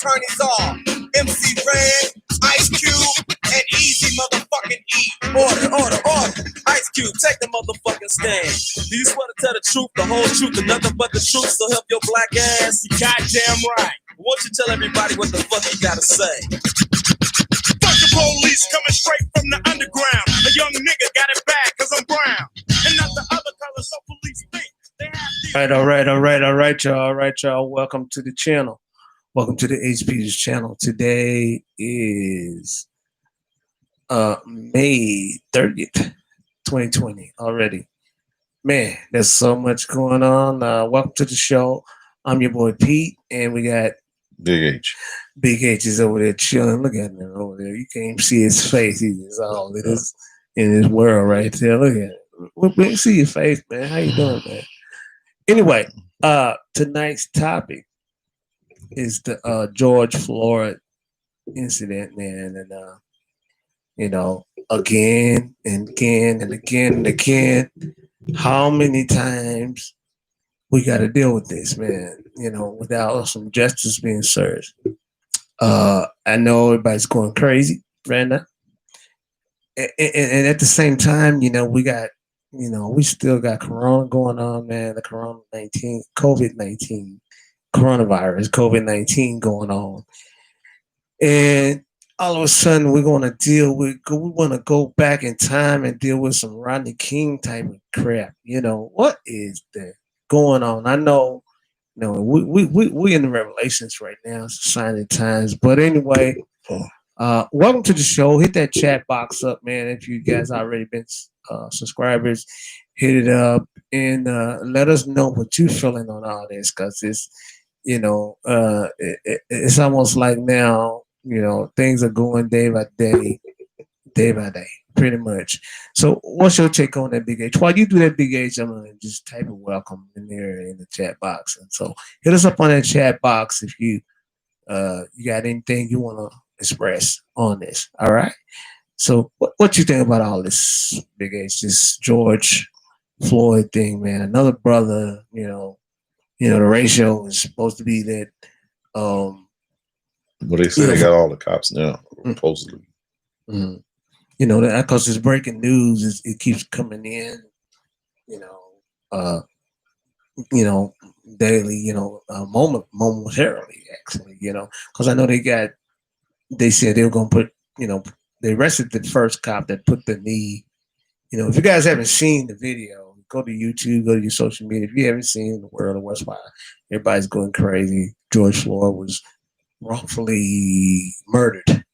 attorneys are MC Red, Ice Cube, and Easy motherfucking E. Order. Ice Cube, take the motherfucking stand. Do you swear to tell the truth, the whole truth, and nothing but the truth? So help your black ass. You goddamn right. Won't you tell everybody what the fuck you gotta say? Fuck the police coming straight from the underground. A young nigga got it bad cause I'm brown. And not the other colors, so police think they have these. All right, y'all. Welcome to the channel. Welcome to the HP's channel. Today is May 30th, 2020 already. Man, there's so much going on. Welcome to the show. I'm your boy Pete, and we got Big H. Big H is over there chilling. Look at him over there. You can't even see his face. He's all it is in his world right there. Look at him. We see your face, man. How you doing, man? Anyway, tonight's topic is the George Floyd incident, man. And again and again, how many times we got to deal with this, man, without some justice being served. I know everybody's going crazy right now. And at the same time, we still got Corona going on, man. The COVID-19 going on. And all of a sudden, we're going to we want to go back in time and deal with some Rodney King type of crap. What is that going on? I know, we in the revelations right now. It's a sign of times. But anyway, welcome to the show. Hit that chat box up, man. If you guys already been subscribers, hit it up and let us know what you're feeling on all this, because it's, it's almost like now, things are going day by day, pretty much. So what's your take on that, Big H? While you do that, Big H, I'm going to just type a welcome in there in the chat box. And so hit us up on that chat box if you got anything you want to express on this. All right. So what you think about all this, Big H, this George Floyd thing, man? Another brother, the ratio is supposed to be that. Well, they say they got all the cops now, supposedly. Mm-hmm. That because it's breaking news, it keeps coming in, daily, momentarily, actually, because I know they said they were going to put, they arrested the first cop that put the knee. If you guys haven't seen the video, go to YouTube, go to your social media. If you haven't seen the world of West Wire, everybody's going crazy. George Floyd was wrongfully murdered,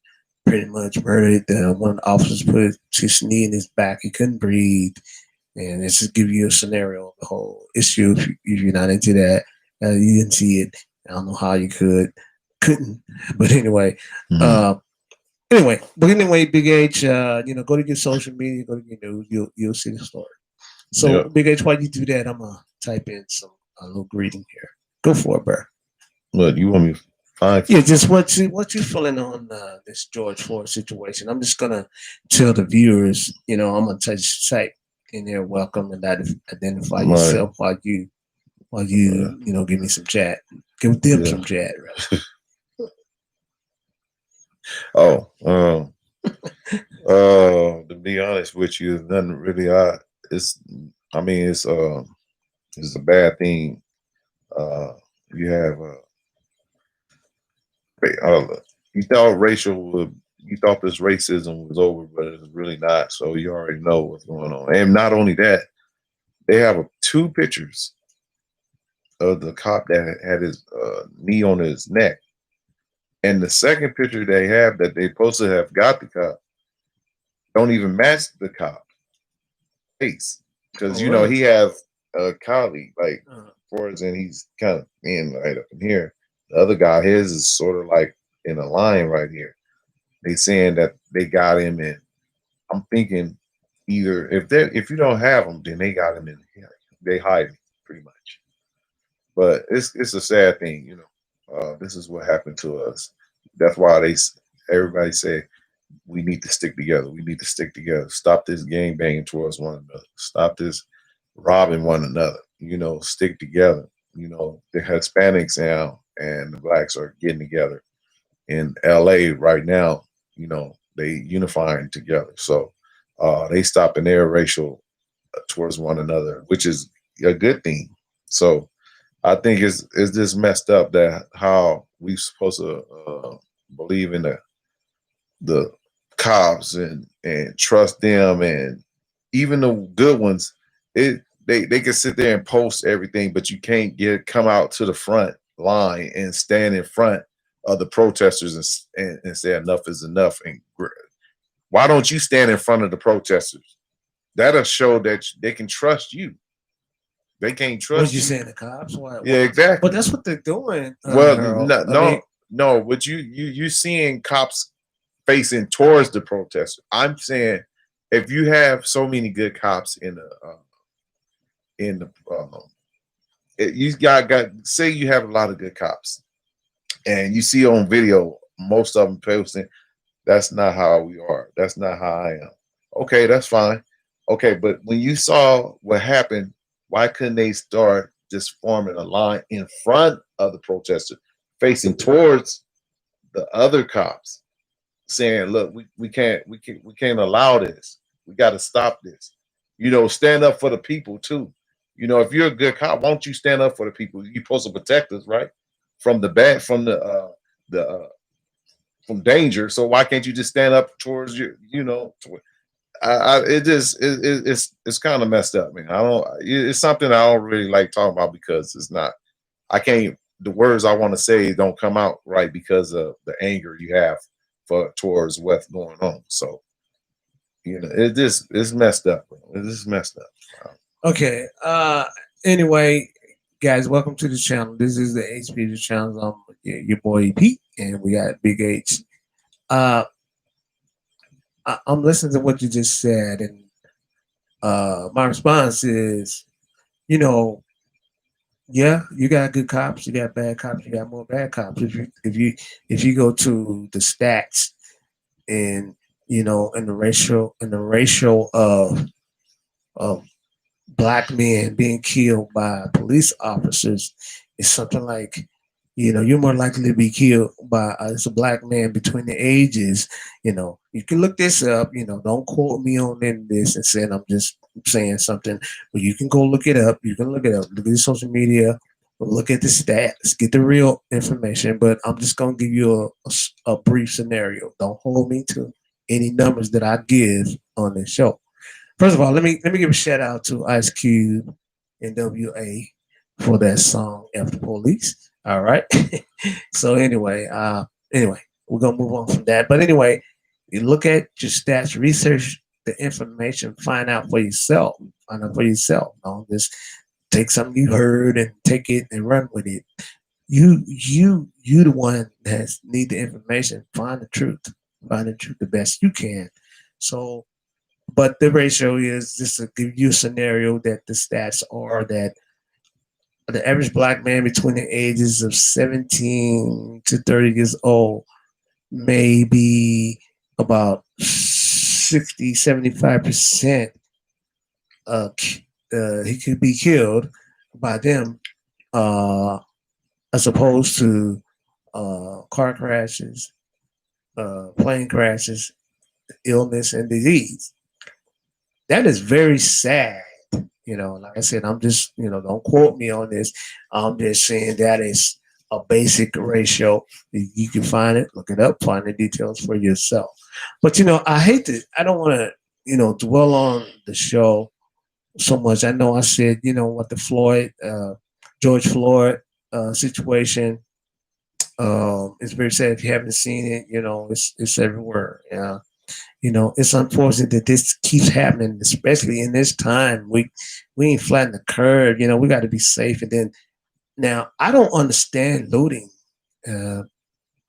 pretty much murdered. One of the officers put his knee in his back. He couldn't breathe. And it's just give you a scenario of the whole issue. If you're not into that, you didn't see it. I don't know how you couldn't. But anyway, Big H, go to your social media, go to your news, you'll see the story. So, Big H, while you do that, I'm gonna type in a little greeting here. Go for it, bro. What you want me to find? Yeah, just what you feeling on this George Floyd situation. I'm just gonna tell the viewers, I'm gonna type in there, welcome, and identify yourself while you give me some chat. Give them some chat, right? To be honest with you, nothing really odd. It's a bad thing. You have you thought this racism was over, but it's really not. So you already know what's going on. And not only that, they have two pictures of the cop that had his knee on his neck. And the second picture they have that they supposed to have got the cop don't even match the cop face, because he has a colleague like Forrest, and he's kind of in right up in here. The other guy, his is sort of like in a line right here. They saying that they got him in. I'm thinking either if you don't have him, then they got him in here. They hide him pretty much. But it's a sad thing, this is what happened to us. That's why everybody say we need to stick together. We need to stick together. Stop this gang banging towards one another. Stop this robbing one another. Stick together. The Hispanics now and the blacks are getting together. in LA right now, they unifying together. So they stopping their racial towards one another, which is a good thing. So I think it's just messed up that how we supposed to believe in the cops and trust them, and even the good ones. They can sit there and post everything, but you can't come out to the front line and stand in front of the protesters and say enough is enough. And why don't you stand in front of the protesters? That'll show that they can trust you. They can't trust What you saying, the cops? Yeah, exactly. But that's what they're doing. Well, Harold. no. But you seeing cops facing towards the protesters. I'm saying if you have so many good cops in the you got say you have a lot of good cops, and you see on video most of them posting, that's not how we are. That's not how I am. Okay, that's fine. Okay, but when you saw what happened, why couldn't they start just forming a line in front of the protesters, facing towards the other cops, saying, "Look, we can't allow this. We got to stop this." Stand up for the people too. If you're a good cop, why don't you stand up for the people? You're supposed to protect us, right? From the bad, from from danger. So why can't you just stand up towards it's kind of messed up, man. It's something I don't really like talking about because it's not. I can't. The words I want to say don't come out right because of the anger you have towards what's going on. So it's messed up, bro. It's messed up. Okay. Anyway, guys, welcome to the channel. This is the HPG channel. I'm your boy Pete, and we got Big H. I'm listening to what you just said, and my response is, yeah, you got good cops, you got bad cops, you got more bad cops. If you go to the stats and in the ratio of black men being killed by police officers, is something like, you're more likely to be killed by as a black man between the ages. You can look this up. Don't quote me on this and saying I'm just saying something, but you can go look it up. You can look it up. Look at the social media. Look at the stats. Get the real information. But I'm just gonna give you a brief scenario. Don't hold me to any numbers that I give on this show. First of all, let me give a shout out to Ice Cube and WA for that song "F the Police." All right. So anyway, we're gonna move on from that. But anyway, you look at your stats, research the information, find out for yourself. Find out for yourself. Don't just take something you heard and take it and run with it. You the one that need the information. Find the truth. Find the truth the best you can. So, but the ratio is just to give you a scenario that the stats are that the average black man between the ages of 17 to 30 years old may be about 60, 75% he could be killed by them as opposed to car crashes, plane crashes, illness, and disease. That is very sad. Like I said, I'm just, don't quote me on this. I'm just saying that is a basic ratio. You can find it, look it up, find the details for yourself. But, I don't want to, dwell on the show so much. I know I said, what the George Floyd situation is very sad. If you haven't seen it, it's everywhere. Yeah. It's unfortunate that this keeps happening, especially in this time. We ain't flatten the curve. We got to be safe. And then now I don't understand looting.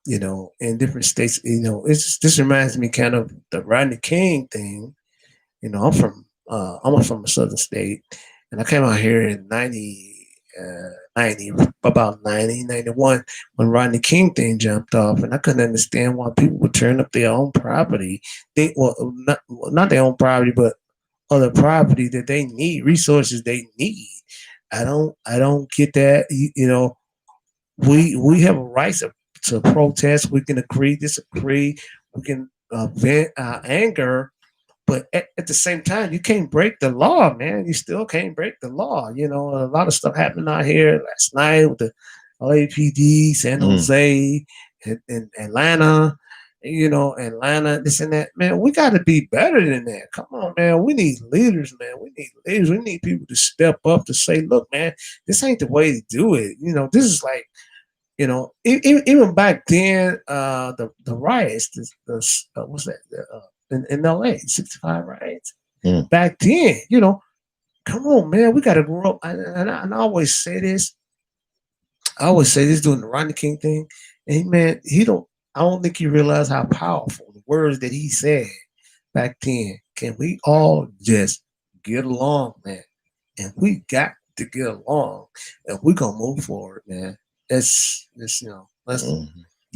In different states. This reminds me kind of the Rodney King thing. I'm from a southern state, and I came out here in 90, about 90, 91, when Rodney King thing jumped off, and I couldn't understand why people would turn up their own property. Not their own property, but other property that they need, resources they need. I don't get that. We have a right to protest. We can agree, disagree. We can vent our anger, but at the same time, you can't break the law, man. You still can't break the law. You know, a lot of stuff happened out here last night with the LAPD, San Jose, and Atlanta. You know, Atlanta, this and that. Man, we got to be better than that. Come on, man. We need leaders, man. We need leaders. We need people to step up to say, look, man, this ain't the way to do it. You know, this is like, you know, even back then, the riots, what's that? In LA, 65 riots. Back then, you know, come on, man, we got to grow up. And I always say this. I always say this doing the Rodney King thing. And man, I don't think he realized how powerful the words that he said back then. Can we all just get along, man? And we got to get along, and we're gonna move forward, man. It's you know,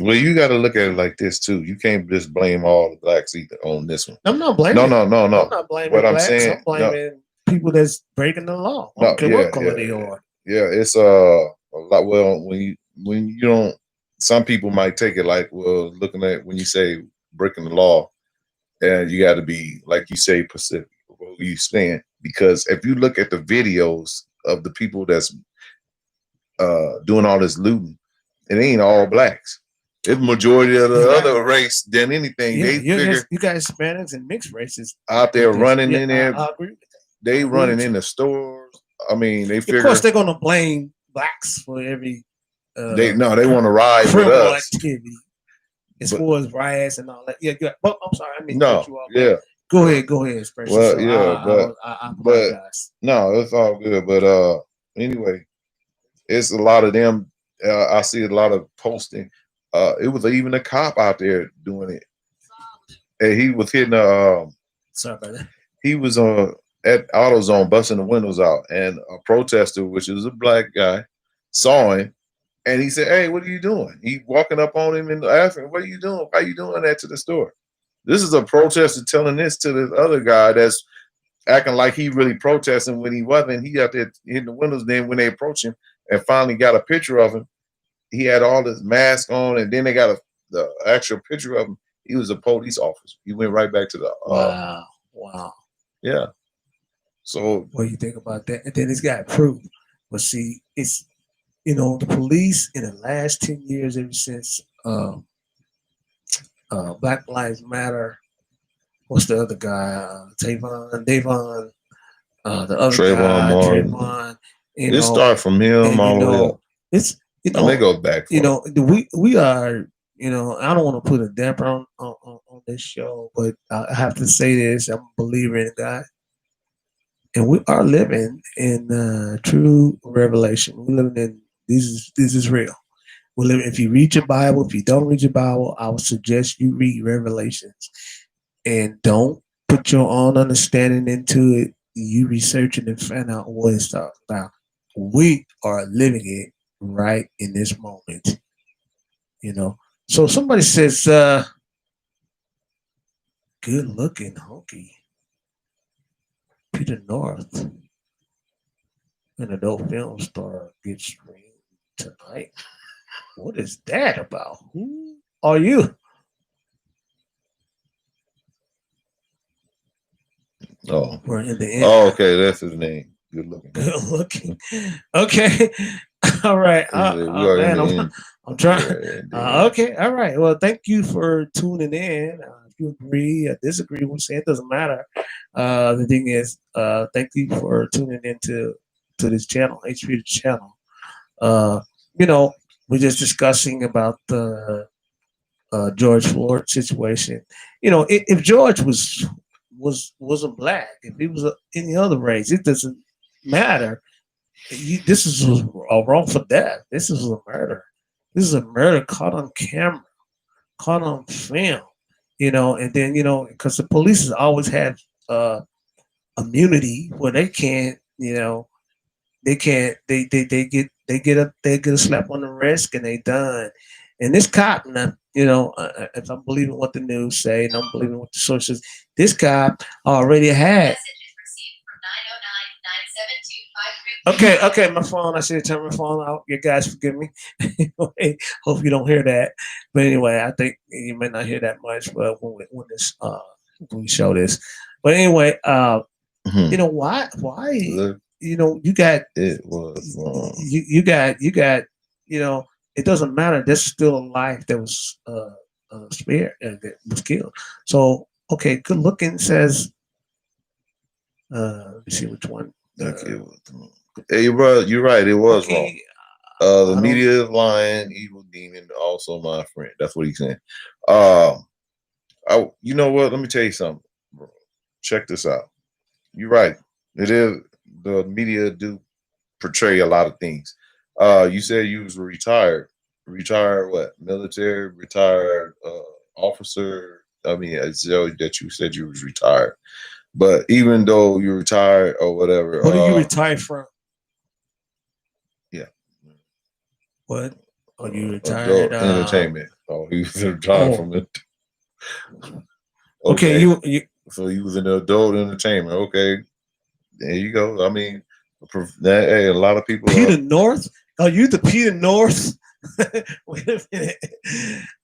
Well, you got to look at it like this too. You can't just blame all the blacks either on this one. I'm not blaming. No. I'm not blaming What blacks. I'm saying, I'm blaming people that's breaking the law. I don't care what color they are. Yeah, it's a lot. Well, when you don't, some people might take it like, well, looking at when you say breaking the law, and you got to be like you say Pacific. What you saying? Because if you look at the videos of the people that's doing all this looting, it ain't all blacks. It's majority of the other race than anything. Yeah, They you got Hispanics and mixed races out there running in there. I agree with that. They running in the stores. I mean, they figure. Of course, they're gonna blame blacks for every. They want to ride with us. Activity as far as riots and all that. Yeah, good. But I'm sorry, I mean, you off. Go ahead, express well, yourself. I apologize. No, it's all good. But anyway, it's a lot of them. I see a lot of posting. It was even a cop out there doing it, and he was hitting sorry about that. He was at AutoZone busting the windows out, and a protester, which is a black guy, saw him. And he said, "Hey, what are you doing?" He walking up on him and asking, "What are you doing? Why are you doing that to the store?" This is a protester telling this to this other guy that's acting like he really protesting when he wasn't. He out there hitting the windows. Then when they approach him and finally got a picture of him, he had all this mask on, and then they got the actual picture of him. He was a police officer. He went right back to the wow. Yeah. So what do you think about that? And then it's got proof. But see, it's the police in the last 10 years, ever since Black Lives Matter, what's the other guy? Davon, the other Trayvon guy, Trayvon. It started from him all the way up. It's and it goes back. We are. I don't want to put a damper on this show, but I have to say this: I'm a believer in God. And we are living in true revelation. We're living in this is real. We're living. If you read your Bible, if you don't read your Bible, I would suggest you read Revelations, and don't put your own understanding into it. You research it and find out what it's talking about. We are living it right in this moment. So somebody says, "Good looking honky." Peter North, an adult film star, gets screened tonight. What is that about? Who are you? Oh, we're in the end. Oh, okay, that's his name. Good looking. Good looking. Okay. All right. Man, I'm trying. Okay. All right. Well, thank you for tuning in. If you agree or disagree with me, it doesn't matter. The thing is, thank you for tuning into this channel, HP channel. We're just discussing about the George Floyd situation. If George wasn't black, if he was any other race, it doesn't matter. This is a wrongful death. This is a murder. This is a murder caught on camera, caught on film. And then because the police has always had immunity where they can't, they get a slap on the wrist and they done. And this cop, if I'm believing what the news say and I'm believing what the sources, this cop already had. Okay, my phone. I should have turned my phone out. You guys forgive me. Anyway, hope you don't hear that. But anyway, I think you may not hear that much, but when we show this. But anyway, Mhm. why Look, you got it was wrong. you got you know it doesn't matter. There's still a life that was spared that was killed. So okay, good looking says let me see which one. Okay, it was wrong. Hey, bro, you're right. It was wrong. Okay, The I don't. media is lying. Evil demon, also my friend. That's what he's saying. Um, you know what? Let me tell you something, bro. Check this out. You're right. It is the media do portray a lot of things. You said you was retired. Retired what? Military, retired officer. I mean, I know that you said you was retired. But even though you're retired or whatever, What are you retired from? yeah, What are you retired? adult entertainment. Oh, he was retired Oh, from it. okay. Okay, You so he was in adult entertainment. Okay, there you go. I mean, hey, a lot of people Peter North? Are you the Peter North? Wait a minute.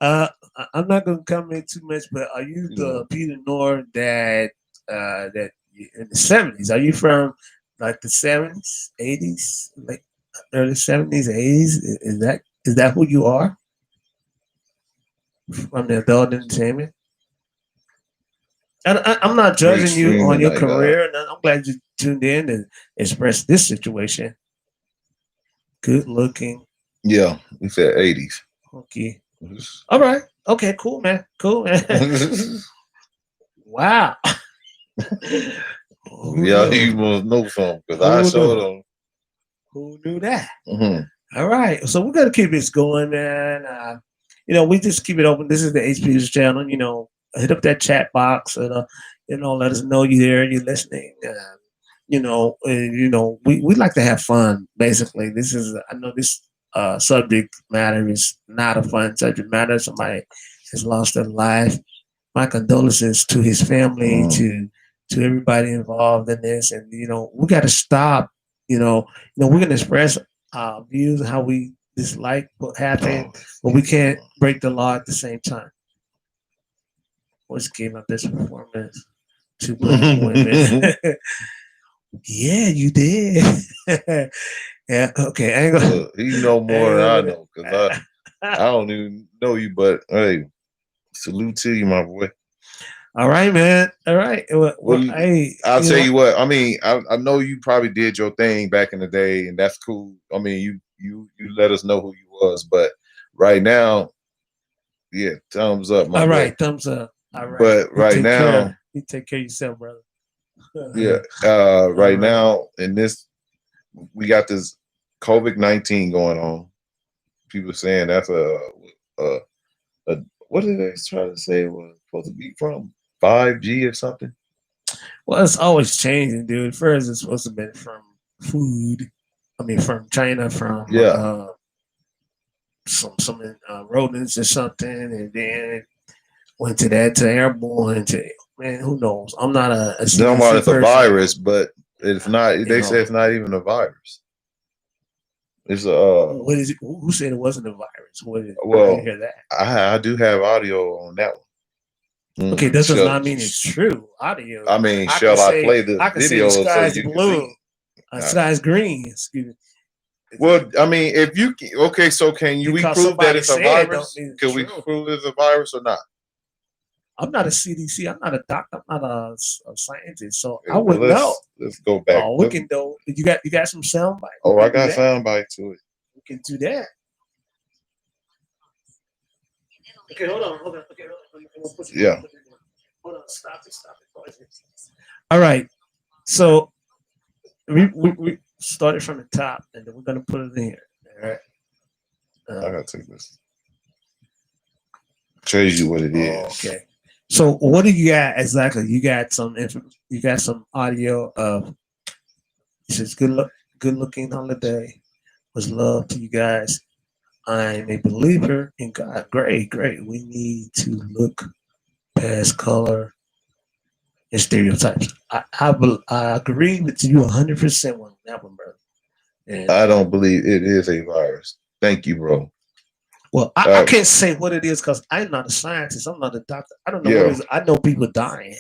I'm not gonna comment too much, but are you you the know, Peter North that in the '70s? Are you from like the '70s, '80s, like early '70s, '80s? Is that who you are from the adult entertainment? And I'm not great judging you on streaming your night, God. career. And I'm glad you tuned in and expressed this situation. Good looking. Yeah, he said 80s. Okay. All right. Okay. Cool, man. Cool, man. Wow. Who Yeah, knew? you must know something because I Who knew? showed him. Who knew that? Mhm. All right. So we're gonna keep this going, man. We just keep it open. This is the HP's channel. Hit up that chat box and let us know you're there, you're listening. We like to have fun. Basically, I know this subject matter is not a fun subject matter. Somebody has lost their life. My condolences to his family, Mm. to everybody involved in this, and we got to stop. We're gonna express our views how we dislike what happened, Oh, but we can't break the law at the same time. What's gave up this performance? Two black women. Yeah, you did. Yeah, okay. I ain't gonna. he know I more ain't than I gonna know because I don't even know you. But hey, salute to you, my boy. All right, man. All right. What do you? Hey, I'll tell you what. I mean, I know you probably did your thing back in the day, and that's cool. I mean, you let us know who you was, but right now, yeah, thumbs up, my all boy. right. Thumbs up. All right. But right now, You take care of yourself, brother. yeah, All right right. now in this, we got this COVID-19 going on. People saying that's a, a what did they try to say it was supposed to be from 5G or something? Well, it's always changing, dude. First, it's supposed to be from food. I mean, from China, from Yeah, some rodents or something, and then it went to airborne to man. Who knows? I'm not a nobody CDC it's a person. virus, but it's not. You They say know it's not even a virus. It's a what is it? Who said it wasn't a virus? What is it? I didn't well, hear that. I do have audio on that one. Okay, that does Shall, not mean it's true. Audio. I mean, I can shall I say play the I can say the video so sky's you can see? blue, sky's green. Excuse me. Well, I mean, if you okay, so can you we Because prove that somebody it's a said it don't virus? mean it's Can we true. prove it's a virus or not? I'm not a CDC. I'm not a doctor. I'm not a scientist, so I Okay, well, wouldn't know. let's go back. Oh, we can do. You got some sound bite. We Oh, I can do got that. sound bite to it. We can do that. Okay, hold on. Okay, hold on. I'm gonna put you Yeah. Hold on. Stop it. All right. So we started from the top, and then we're gonna put it in here. All right. I gotta take this. Shows you what it is. Okay. So what do you got exactly? You got you got some audio of it says good looking holiday was love to you guys. I'm a believer in God. Great. We need to look past color and stereotypes. I agree with you 100% on that one, brother. And I don't believe it is a virus. Thank you, bro. well, I can't say what it is because I'm not a scientist. I'm not a doctor. I don't know what it Yeah, is. I know people dying,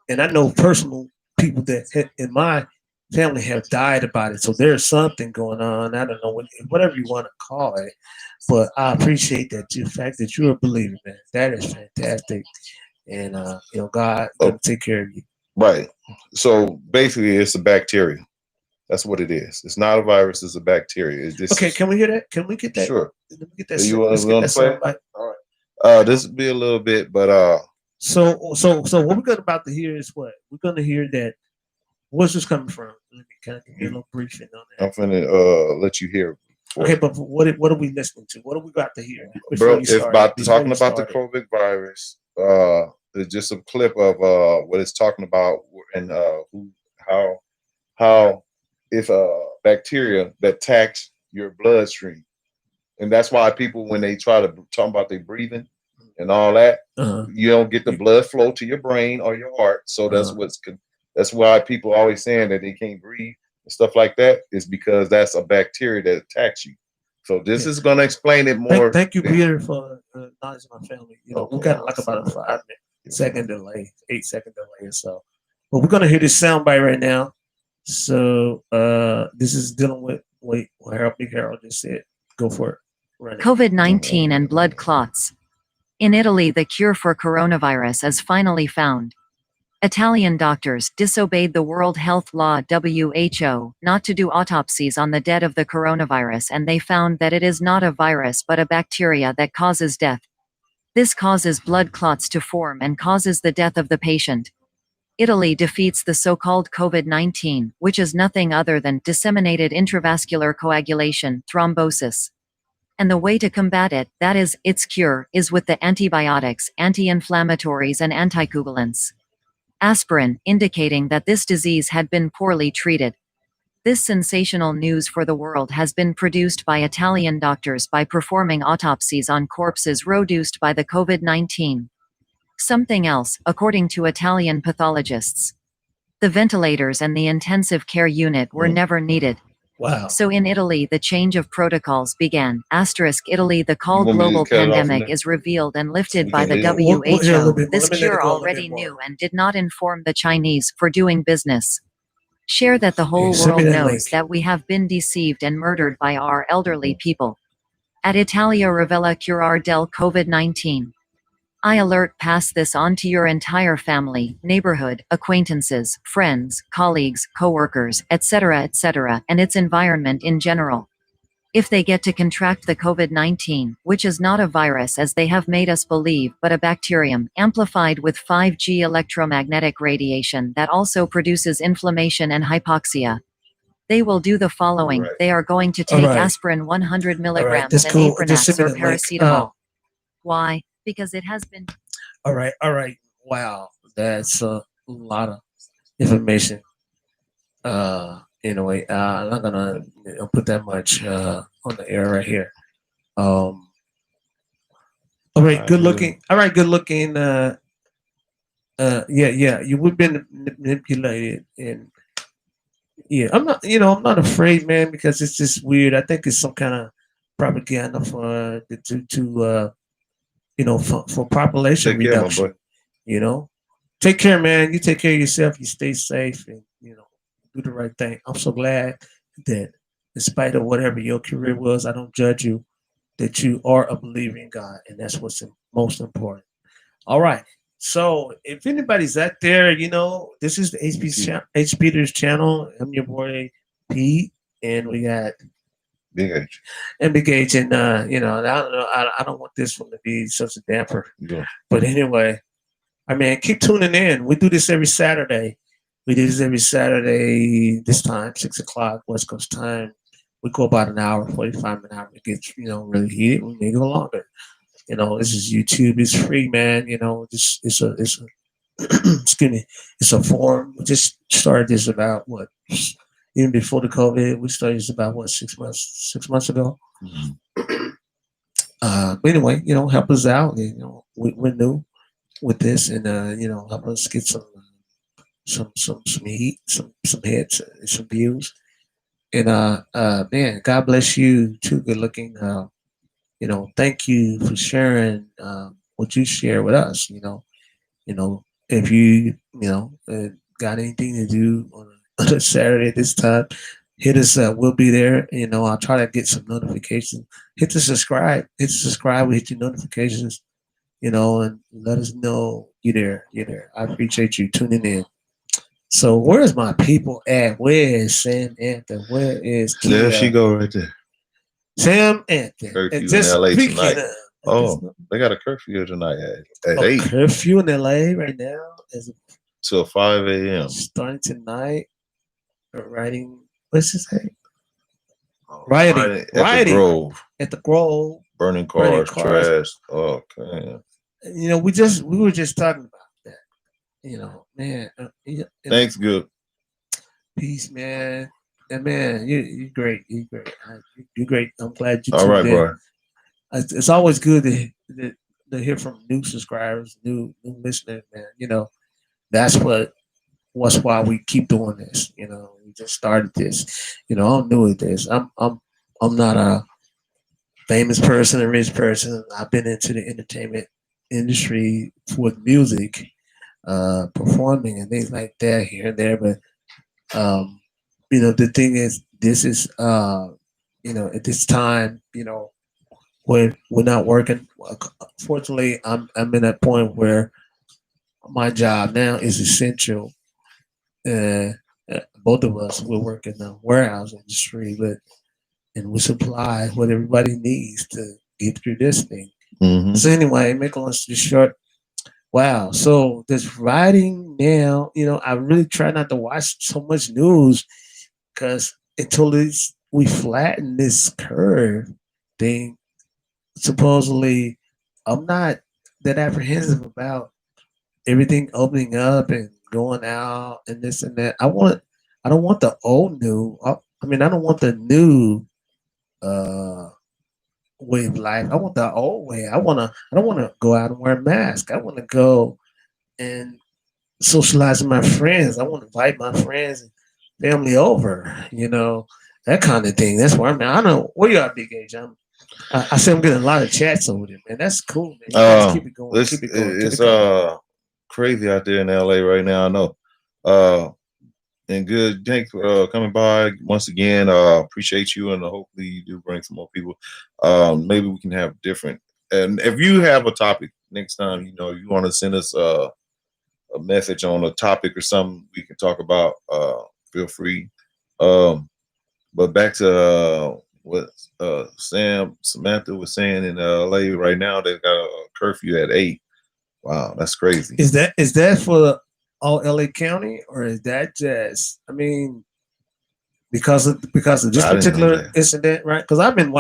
and I know personal people that in my family have died about it. So there's something going on. I don't know whatever you want to call it, but I appreciate that the fact that you're a believer, man. That is fantastic, and God oh, gonna take care of you. right. So basically, it's a bacteria. That's what it is. It's not a virus. It's a bacteria. It's Okay, just can we hear that? Can we get that? sure. Let me get that. You want, Let's we get want that to play sound it? bite. All right. This will be a little bit, but So what we're about to hear is what we're gonna hear that. Where's this coming from? Let me kind of give you a little briefing on that. I'm finna let you hear. Okay, but what are we listening to? What are we about to hear before Bro, you it's start? about Before talking you about the started. COVID virus. It's just a clip of what it's talking about and who how it's bacteria that attacks your bloodstream. And that's why people when they try to talk about their breathing and all that, Uh-huh. you don't get the blood flow to your brain or your heart. So that's why people always saying that they can't breathe and stuff like that is because that's a bacteria that attacks you. So this Yeah. is going to explain it more. Thank you, Peter, for acknowledging my family. Okay, we got like about a 5-second delay, 8-second delay or so. But we're gonna hear this soundbite right now. So this is dealing with what Big Harold just said. Go for it. Run it. COVID-19 and blood clots. In Italy, the cure for coronavirus is finally found. Italian doctors disobeyed the World Health Law (WHO) not to do autopsies on the dead of the coronavirus, and they found that it is not a virus but a bacteria that causes death. This causes blood clots to form and causes the death of the patient. Italy defeats the so-called COVID-19, which is nothing other than disseminated intravascular coagulation, thrombosis. And the way to combat it, that is, its cure, is with the antibiotics, anti-inflammatories and anticoagulants. Aspirin, indicating that this disease had been poorly treated. This sensational news for the world has been produced by Italian doctors by performing autopsies on corpses reduced by the COVID-19. Something else, according to Italian pathologists. The ventilators and the intensive care unit were never needed. Wow. So in Italy the change of protocols began. Italy the called want me to global cut it off pandemic from there? is revealed and lifted We by can the hear it. We'll hear a little WHO. bit more. This Let me let it cure go a little already bit more. knew and did not inform the Chinese for doing business. Share that the whole Send me world that knows link. that we have been deceived and murdered by our elderly people. At Italia Rivella Curar del COVID-19. I alert pass this on to your entire family, neighborhood, acquaintances, friends, colleagues, coworkers, etc., and its environment in general. If they get to contract the COVID-19, which is not a virus as they have made us believe but a bacterium, amplified with 5G electromagnetic radiation that also produces inflammation and hypoxia. They will do the following. Right. They are going to All take right. aspirin 100 milligrams that's and cool. Just Aprinex send me or that link. paracetamol. Why? Because it has been All right. Wow, that's a lot of information. Anyway, I'm not gonna put that much on the air right here. All right, good looking. All right, good looking. Yeah. We've been manipulated, and yeah, I'm not afraid, man, because it's just weird. I think it's some kind of propaganda for for population Take care, my reduction. boy. You know, take care, man. You take care of yourself. You stay safe, and do the right thing. I'm so glad that, in spite of whatever your career was, I don't judge you. That you are a believer in God, and that's what's most important. All right. So, if anybody's out there, this is the H Peters channel. I'm your boy Pete, and we got Big H. and Big H, and I don't know. I don't want this one to be such a damper. Yeah. But anyway, keep tuning in. We do this every Saturday. This time, 6 o'clock, West Coast time. We go about an hour, 45 an hour. It gets, really heated. We may go longer. This is YouTube. It's free, man. It's a excuse me. It's a forum. We just started this about what? Even before the COVID, we started this about what, 6 months ago. Mm-hmm. But anyway, help us out. We're new with this, and help us get some heat, some hits, some views. And man, God bless you too. Good looking. Thank you for sharing what you share with us. If you got anything to do on on a Saturday at this time, hit us up. We'll be there. I'll try to get some notifications. Hit the subscribe. Hit the subscribe. We hit your notifications. And let us know you're there. You're there. I appreciate you tuning in. So where's my people at? Where is Sam Anthony? Where is There she Kia? go right there. Sam Anthony. And Curfew in just LA speaking tonight. of, Oh, they got a curfew tonight at a 8 curfew in LA right now is till 5 a.m. starting tonight. Writing, what's his name? Right at the Rioting Grove, at the Grove, burning burning cars, cars. trash. Oh, okay. We were just talking about that. Man. Thanks, good. Peace, man. And man, you great. You great. You're great. I'm glad you All tuned right, in. bro. It's always good to hear from new subscribers, new listeners, man. That's what's why we keep doing this. We just started this. I'm new at this. I'm not a famous person, a rich person. I've been into the entertainment industry with music, performing and things like that here and there. But the thing is, this is at this time, when we're not working. Fortunately, I'm in that point where my job now is essential. Uh, Both of us we work in the warehouse industry, but and we supply what everybody needs to get through this thing. Mm-hmm. So anyway, make a long story short, wow. So this writing now, I really try not to watch so much news because until we flatten this curve thing, supposedly I'm not that apprehensive about everything opening up and going out and this and that. I don't want the old new. I don't want the new uh way of life. I want the old way. I don't wanna go out and wear a mask. I wanna go and socialize with my friends. I want to invite my friends and family over, that kind of thing. That's where I'm at. I don't know where you are, Big Age. I see I'm getting a lot of chats over there, man. That's cool, man. You guys keep it going. Keep it going. Keep It's it coming. crazy out there in LA right now. I know. Uh, and good. Thanks for coming by once again. Appreciate you, and hopefully you do bring some more people. Maybe we can have different. And if you have a topic next time, you want to send us a message on a topic or something we can talk about. Feel free. Um, but back to what Samantha was saying in LA right now. They got a curfew at 8. Wow, that's crazy. Is that for all LA County, or is that just? Because of this I didn't know particular that. incident, right? Because I haven't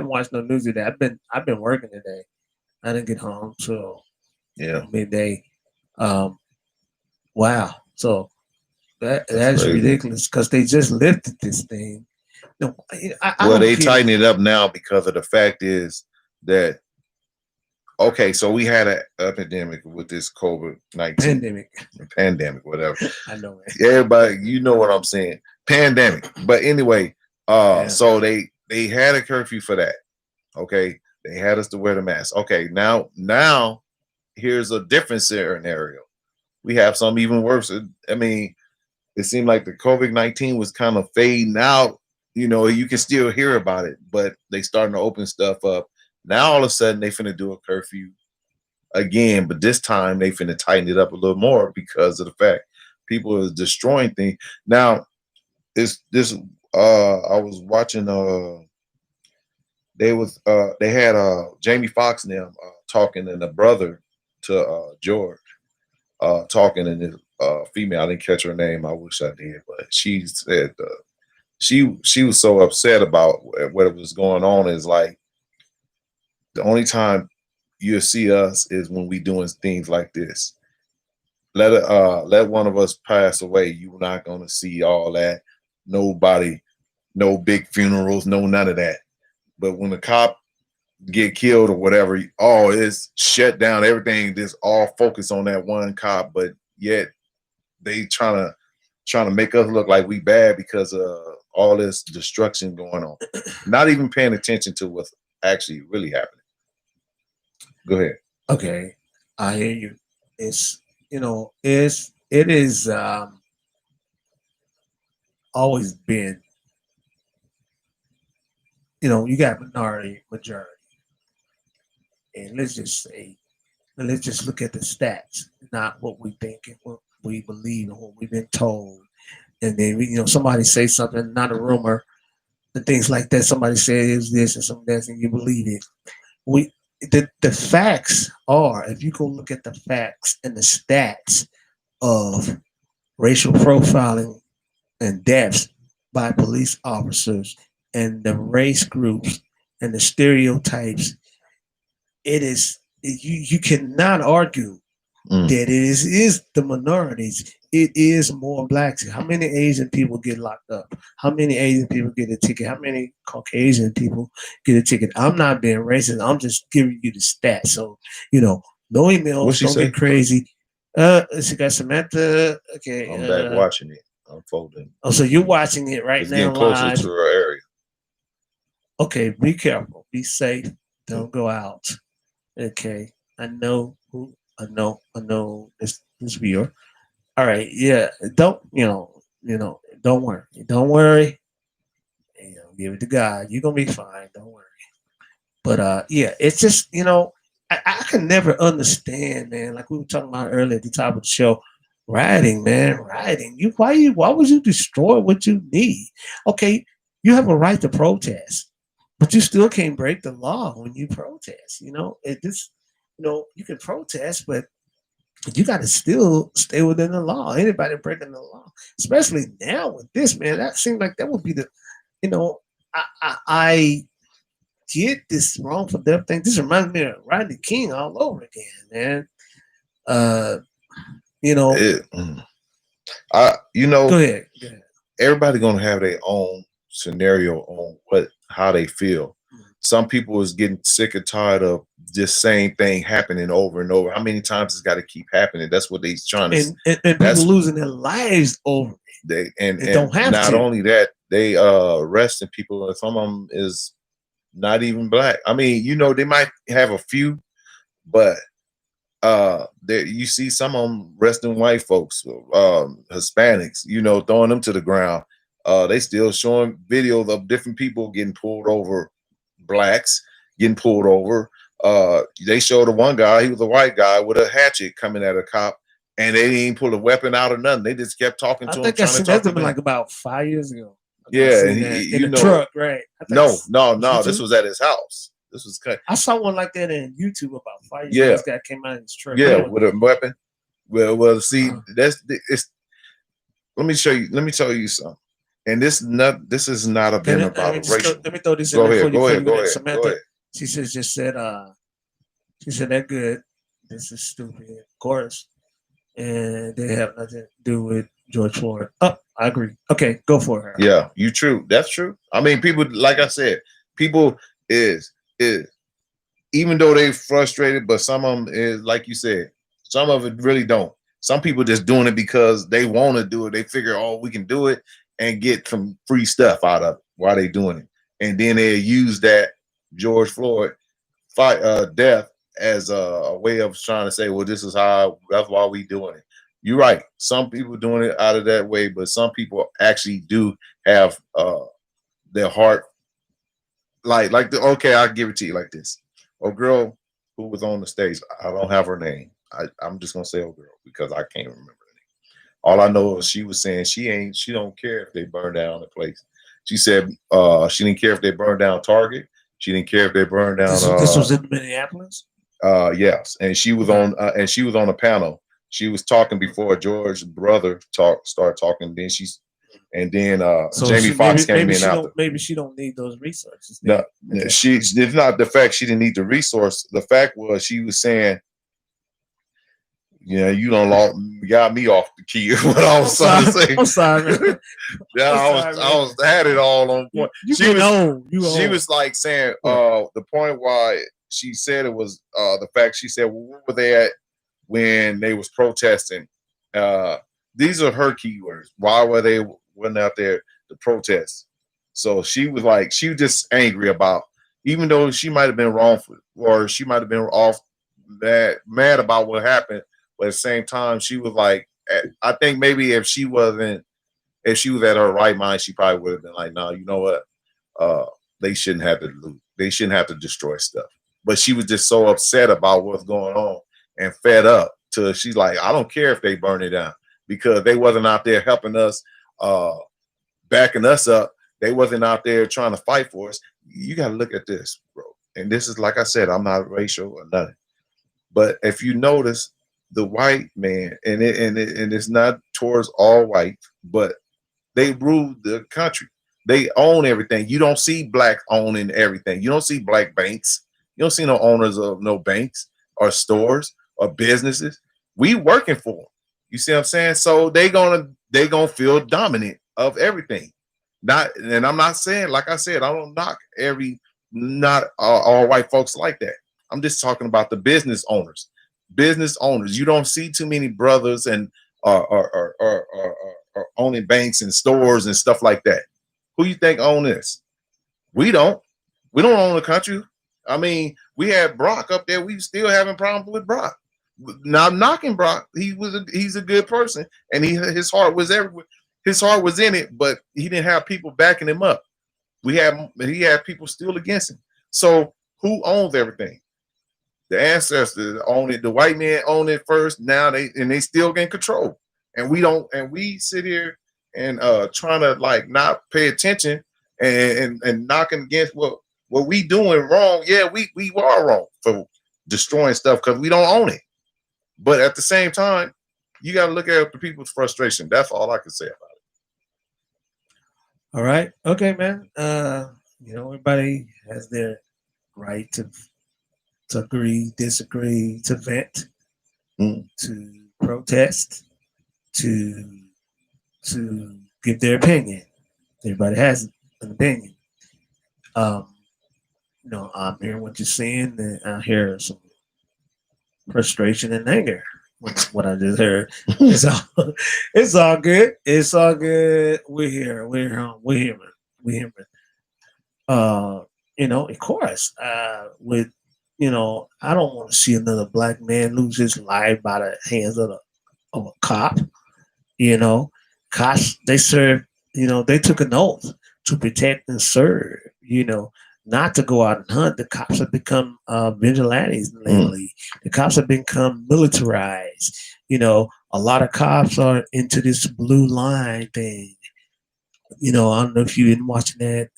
watched no news today. I've been working today. I didn't get home till Yeah, midday. Um, wow. So that's that's crazy. ridiculous because they just lifted this thing. No, I Well, don't they get tighten it up now because of the fact is that okay, so we had an epidemic with this COVID-19 pandemic, whatever. I know it. Everybody, you know what I'm saying, pandemic. But anyway, Yeah. so they had a curfew for that. Okay, they had us to wear the mask. Okay, now here's a different scenario. We have some even worse. It seemed like the COVID-19 was kind of fading out. You can still hear about it, but they starting to open stuff up. Now all of a sudden they finna do a curfew again, but this time they finna tighten it up a little more because of the fact people are destroying things. Now, it's this I was watching they had Jamie Foxx and them talking, and the brother to George talking, and his female, I didn't catch her name, I wish I did, but she said she was so upset about what was going on. Is like the only time you'll see us is when we doing things like this. Let one of us pass away. You're not gonna see all that. Nobody, no big funerals, no none of that. But when the cop get killed or whatever, it's shut down. Everything just all focus on that one cop, but yet they trying to make us look like we bad because all this destruction going on, not even paying attention to what's actually really happening. Go ahead. Okay, I hear you. It's it is always been, you got minority majority, and let's just look at the stats, not what we think and what we believe and what we've been told. And then somebody say something, not a rumor, and things like that. Somebody says this and some that, and you believe it. We the facts are, if you go look at the facts and the stats of racial profiling and deaths by police officers and the race groups and the stereotypes, you cannot argue that it is the minorities. It is more blacks. How many Asian people get locked up? How many Asian people get a ticket? How many Caucasian people get a ticket? I'm not being racist. I'm just giving you the stats. So, no emails. Don't get crazy. She got Samantha. Okay. I'm back watching it. I'm folding. Oh, so you're watching it right now? Getting closer live. to her area. Okay, be careful. Be safe. Don't go out. Okay. I know this viewer. All right, yeah. Don't don't worry. Don't worry. Give it to God. You're gonna be fine. Don't worry. But yeah, it's just, I can never understand, man. Like we were talking about earlier at the top of the show, rioting, man, rioting. Why would you destroy what you need? Okay, you have a right to protest, but you still can't break the law when you protest. You can protest, but you got to still stay within the law. Anybody breaking the law, especially now with this, man, that seems like that would be the, I get this wrongful death thing. This reminds me of Rodney King all over again, man. Go ahead. Everybody gonna have their own scenario on how they feel. Some people is getting sick and tired of this same thing happening over and over. How many times it's got to keep happening? That's what they're trying to. And people losing their lives over it. And don't have not to. only that, they arresting people, and some of them is not even black. I mean, they might have a few, but you see some of them arresting white folks, Hispanics, throwing them to the ground. They still showing videos of different people getting pulled over. Blacks getting pulled over. They showed the one guy, he was a white guy with a hatchet coming at a cop, and they didn't pull a weapon out or nothing. They just kept talking to him. I think that's been like about 5 years ago. Yeah, in the truck, right? No. This was at his house. This was cut. I saw one like that in YouTube about 5 years ago. This guy came out in his truck. Yeah, with a weapon. Well, see, it's. Let me tell you something. And this is not about racial. Let me throw this in there. Go ahead. Samantha, she said that good. This is stupid, of course. And they have nothing to do with George Floyd. Oh, I agree. Okay, go for her. Yeah, true. That's true. I mean, people, like I said, people is even though they frustrated, but some of them is, like you said, some of it really don't. Some people just doing it because they want to do it. They figure, we can do it and get some free stuff out of it while they doing it. And then they use that George Floyd death as a way of trying to say, well, that's why we doing it. You're right. Some people doing it out of that way, but some people actually do have their heart. Okay, I'll give it to you like this. A girl who was on the stage, I don't have her name. I'm just gonna say a girl because I can't remember her name. All I know is she was saying she don't care if they burn down the place. She said she didn't care if they burned down Target. She didn't care if they burned down. This was in Minneapolis. Yes, and she was on a panel. She was talking before George's brother started talking. Then so Jamie Foxx came in after. Maybe she don't need those resources. No, it's not the fact she didn't need the resource. The fact was she was saying, you got me off the key. What I was trying to say. I'm sorry. Yeah, I had it all on point. She was like saying the point why she said it was the fact. She said, well, where were they at when they was protesting? These are her keywords. Why were they wasn't out there? the protests. So she was like, she was just angry about, even though she might have been wrong for, or she might have been off mad about what happened, but at the same time, she was like, I think maybe if she was at her right mind, she probably would have been like, no, you know what? Uh, they shouldn't have to loot. They shouldn't have to destroy stuff. But she was just so upset about what's going on and fed up till she's like, I don't care if they burn it down because they wasn't out there helping us, backing us up. They wasn't out there trying to fight for us. You got to look at this, bro. And this is, like I said, I'm not racial or nothing. But if you notice, the white man, and it's not towards all white, but they rule the country. They own everything. You don't see black owning everything. You don't see black banks. You don't see no owners of no banks or stores or businesses. We working for them. You see what I'm saying? So they gonna feel dominant of everything. Not, and I'm not saying, like I said, I don't knock not all white folks like that. I'm just talking about the business owners. Business owners. You don't see too many brothers and or owning banks and stores and stuff like that. Who you think own this? We don't. We don't own the country. I mean, we had Brock up there. We still having problems with Brock. Now I'm knocking Brock. He's a good person, and his heart was everywhere. His heart was in it, but he didn't have people backing him up. He had people still against him. So who owns everything? The ancestors own it. The white man owned it first. Now they still gain control, and we don't. And we sit here and trying to like not pay attention and knocking against what we doing wrong. Yeah, we are wrong for destroying stuff because we don't own it. But at the same time, you got to look at the people's frustration. That's all I can say about it. All right. Okay, man. Everybody has their right to agree, disagree, to vent, to protest, to give their opinion. Everybody has an opinion. I'm hearing what you're saying, and I hear some frustration and anger. What I just heard. It's all good. It's all good. We're here. We're human. We're human. Of course, with I don't want to see another black man lose his life by the hands of a cop. Cops, they serve, they took an oath to protect and serve, not to go out and hunt. The cops have become vigilantes lately. The cops have become militarized. A lot of cops are into this blue line thing. I don't know if you've been watching that.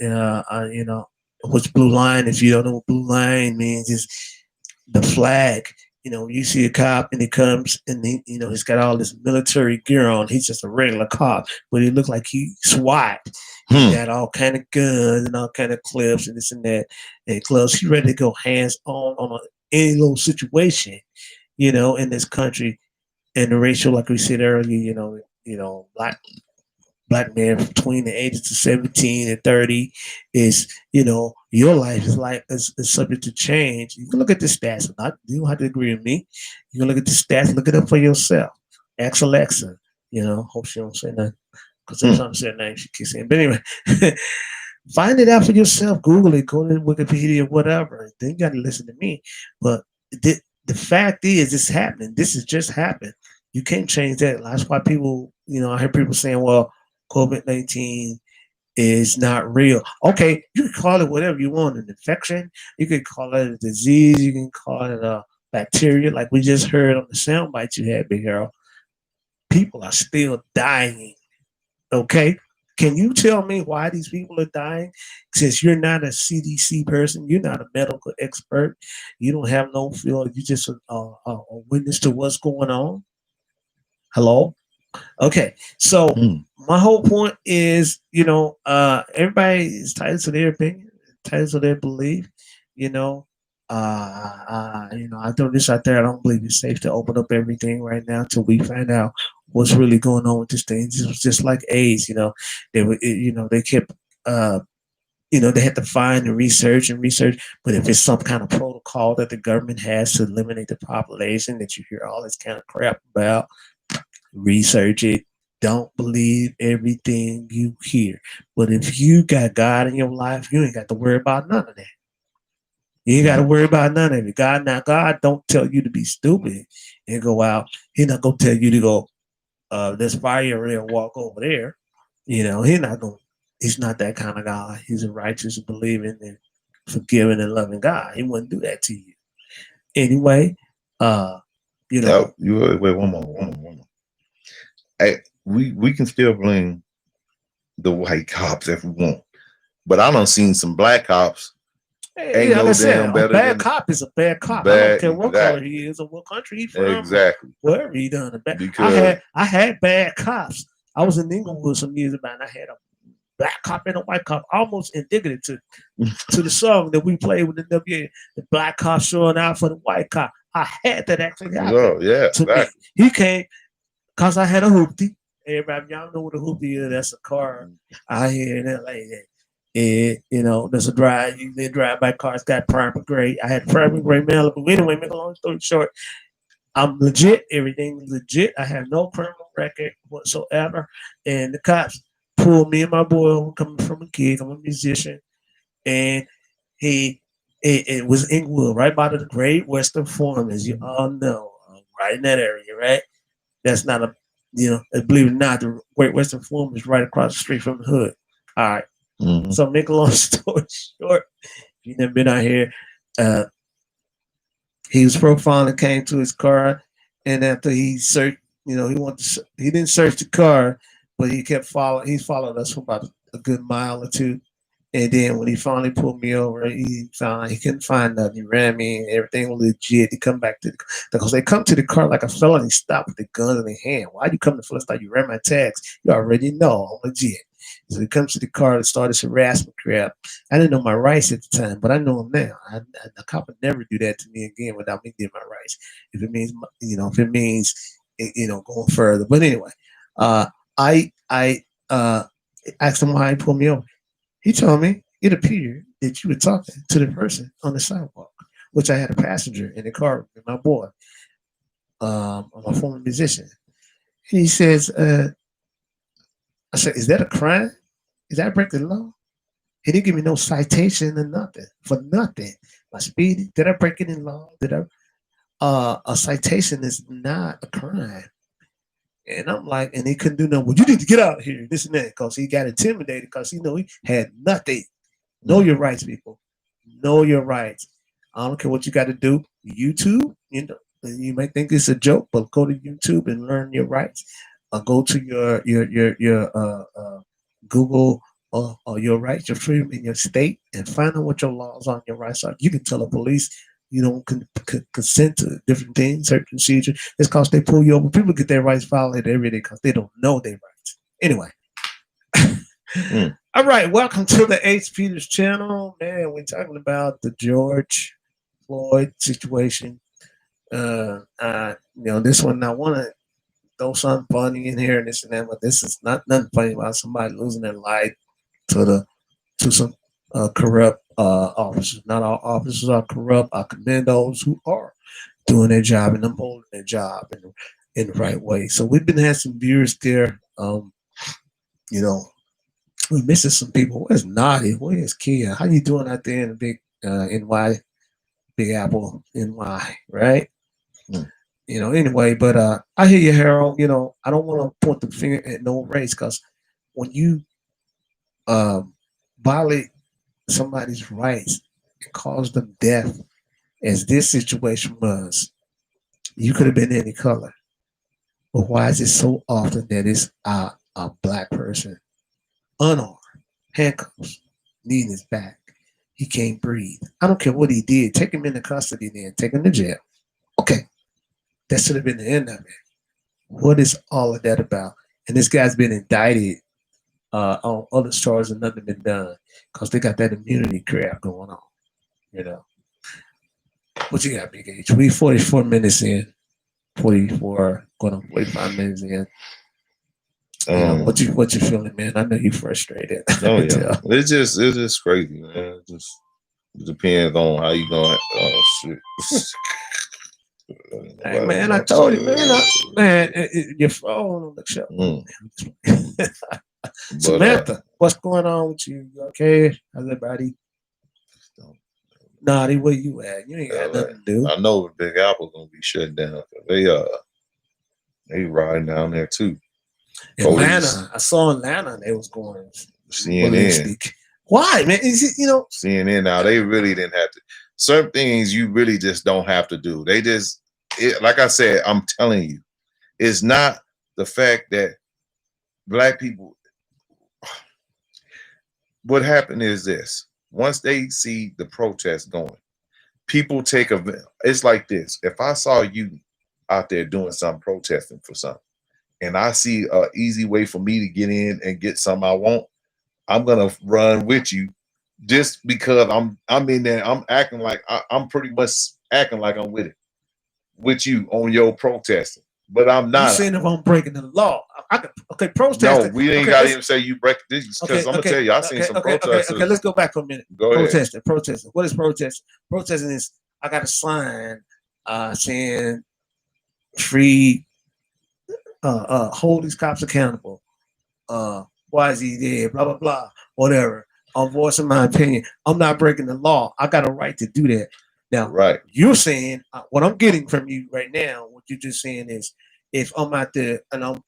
What's blue line? If you don't know what blue line means, is the flag. You see a cop and he comes and he's got all this military gear on. He's just a regular cop, but he looks like he SWAT. He got all kind of guns and all kind of clips and this and that and gloves. He's ready to go hands on any little situation, in this country. And the ratio, like we said earlier, black man between the ages of 17 and 30 is, your life is subject to change. You can look at the stats. You don't have to agree with me. You can look at the stats, look it up for yourself. Ask Alexa, hope she don't say nothing. Because every time I say her name, she kicks in. But anyway, find it out for yourself. Google it, go to Wikipedia, whatever. Then you got to listen to me. But the fact is, it's happening. This has just happened. You can't change that. That's why people, I hear people saying, well, COVID-19 is not real. Okay, you can call it whatever you want, an infection. You can call it a disease. You can call it a bacteria, like we just heard on the soundbite you had, Big Harold. People are still dying. Okay, can you tell me why these people are dying? Since you're not a CDC person, you're not a medical expert, you don't have no field. You're just a witness to what's going on. Hello. Okay, so my whole point is, everybody is entitled to their opinion, entitled to their belief. I throw this out there. I don't believe it's safe to open up everything right now till we find out what's really going on with this thing. It was just like AIDS. They kept, they had to find and research. But if it's some kind of protocol that the government has to eliminate the population that you hear all this kind of crap about, research it, don't believe everything you hear. But if you got God in your life, you ain't got to worry about none of that. You ain't got to worry about none of it. God don't tell you to be stupid and go out. He not gonna tell you to go, there's fire there, walk over there. He's not that kind of God. He's a righteous, believing, and forgiving and loving God. He wouldn't do that to you. Anyway, You wait one more. Hey, we can still blame the white cops if we want, but I done seen some black cops. Hey, like I said, a bad cop is a bad cop. I don't care what color he is or what country he's from. Exactly. Wherever he done it. I had bad cops. I was in Inglewood some years ago, and I had a black cop and a white cop, almost indicative to the song that we played with the WA. The black cop showing out for the white cop. I had that actually happen. Oh, yeah, to me. He came because I had a hoopty. Everybody, y'all know what a hoopty is. That's a car out here in LA. There's a drive. You drive by car. It's got primary grade. I had primary grade Malibu. Anyway, make a long story short, I'm legit. Everything's legit. I have no criminal record whatsoever. And the cops pulled me and my boy over coming from a gig. I'm a musician, and it was Inglewood, right by the Great Western Forum, as you all know, right in that area, right? That's not believe it or not, the Great Western Forum is right across the street from the hood. All right. Mm-hmm. So make a long story short, if you've never been out here, he was profiling, came to his car, and after he searched, he didn't search the car, but he kept following. He followed us for about a good mile or two. And then when he finally pulled me over, he found he couldn't find nothing. He ran me and everything was legit. He come back because they come to the car like a felon. He stopped with the gun in their hand. Why you come to first time? You ran my tags. You already know I'm legit. So he comes to the car and started some harassment crap. I didn't know my rights at the time, but I know them now. The cop would never do that to me again without me getting my rights. If it means, going further. But anyway, I asked him why he pulled me over. He told me it appeared that you were talking to the person on the sidewalk, which I had a passenger in the car with my boy, my former musician. He says, I said, is that a crime? Is that breaking the law? He didn't give me no citation or nothing, for nothing. My speed, did I break any law? A citation is not a crime. And I'm like, and he couldn't do nothing. Well, you need to get out of here, this and that, because he got intimidated because he had nothing. Know your rights, people. Know your rights. I don't care what you got to do. YouTube, you might think it's a joke, but go to YouTube and learn your rights. Go to your Google or your rights, your freedom in your state, and find out what your laws on your rights are. You can tell the police you don't consent to different things, certain procedures. It's because they pull you over. People get their rights violated every day because they don't know their rights. Anyway. All right. Welcome to the H. Peters channel. Man, we're talking about the George Floyd situation. This one, I want to throw something funny in here and this and that, but this is not nothing funny about somebody losing their life to some corrupt officers. Not all officers are corrupt. I commend those who are doing their job and upholding their job in the right way. So we've been having some viewers there. We're missing some people. Where's Naughty? Where's Kia? How you doing out there in the big NY, Big Apple, NY, right? Anyway, but I hear you, Harold. I don't want to point the finger at no race because when you violate somebody's rights and cause them death, as this situation was, you could have been any color. But why is it so often that it's a black person, unarmed, handcuffs, knee in his back? He can't breathe. I don't care what he did. Take him into custody then. Take him to jail. Okay. That should have been the end of it. What is all of that about? And this guy's been indicted on other charges and nothing been done because they got that immunity crap going on. What you got, Big H? We 44 minutes in. 44, going on 45 minutes in. What you feeling, man? I know you frustrated. Oh yeah, it's just crazy, man. It depends on how you gonna. Oh shit. Hey, man, I told you, man, your phone on the show. Samantha, what's going on with you? You okay? How's everybody? Naughty, where you at? You ain't got nothing to do. I know Big Apple gonna be shut down. They riding down there too. Atlanta, I saw Atlanta. They was going CNN. ballistic. Why, man? Is it, CNN now? They really didn't have to. Certain things you really just don't have to do. They just, like I said, I'm telling you, it's not the fact that black people. What happened is this: once they see the protest going, people take a. It's like this: if I saw you out there doing something, protesting for something, and I see an easy way for me to get in and get something I want, I'm gonna run with you, just because I'm in there. I'm acting like I'm pretty much acting like I'm with you on your protesting, but I'm not. You saying if I'm breaking the law, okay, protesting. No, we ain't got to even say you break this because I'm gonna tell you, I seen some protesters. Okay, let's go back for a minute. Go ahead. Protesting. What is protesting? Protesting is I got a sign saying free, hold these cops accountable. Why is he there? Blah blah blah. Whatever. I'm voicing my opinion. I'm not breaking the law. I got a right to do that. Now, right? You're saying what I'm getting from you right now. What you're just saying is, if I'm out there and I'm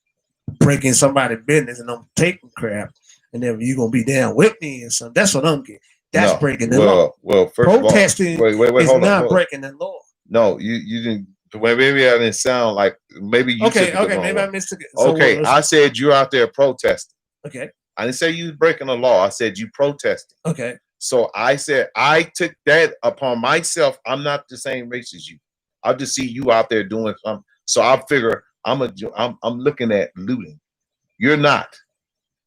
breaking somebody's business and I'm taking crap, and then you're gonna be down with me and something. That's what I'm getting. That's breaking the law. Well, first protesting of all, wait, is not breaking the law. No, you didn't. Maybe I didn't sound like maybe you. Okay, maybe I missed it. Okay, I said you're out there protesting. Okay. I didn't say you breaking the law. I said you protesting. Okay. So I said I took that upon myself. I'm not the same race as you. I just see you out there doing something. So I figure I'm looking at looting. You're not.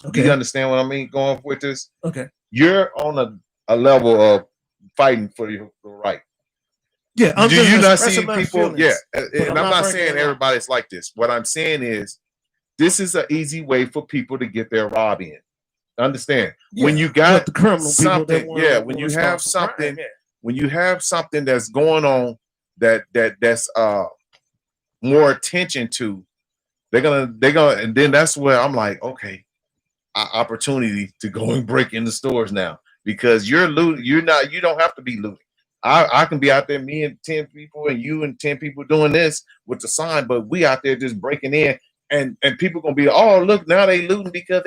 Okay. Do you understand what I mean? Going with this. Okay. You're on a level of fighting for your right. Yeah. I'm do you not see people? Feelings, yeah. And I'm not saying everybody's like this. What I'm saying is, this is an easy way for people to get their rob in. Understand? Yeah, when you got the criminal something, when you have something, when you have something that's going on that's more attention to, they're gonna, and then that's where I'm like, okay, opportunity to go and break in the stores now because you're looting. You don't have to be looting. I can be out there, me and 10 people, and you and 10 people doing this with the sign, but we out there just breaking in. And people gonna be, oh look, now they looting because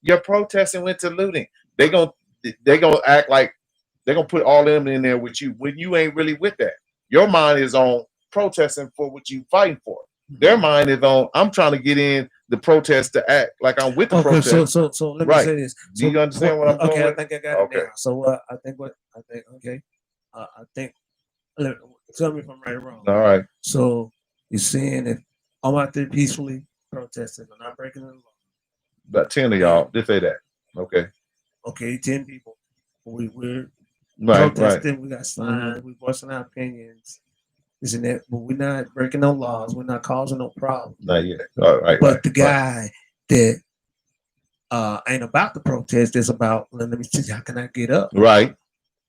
your protesting went to looting. They gonna act like they're gonna put all them in there with you when you ain't really with that. Your mind is on protesting for what you fighting for. Their mind is on, I'm trying to get in the protest to act like I'm with the protest. So let me say this. Do you understand what I'm doing? Okay, I think I got it now. So I think tell me if I'm right or wrong. All right. So you're saying if I'm out there peacefully protesting, I'm not breaking the law. About 10 of y'all, just say that. Okay. Okay, 10 people. We're protesting. Right. We got signs. We're voicing our opinions. Isn't that? But we're not breaking no laws. We're not causing no problems. Not yet. All right. But the guy that ain't about the protest is about. Let me see. How can I get up? Right.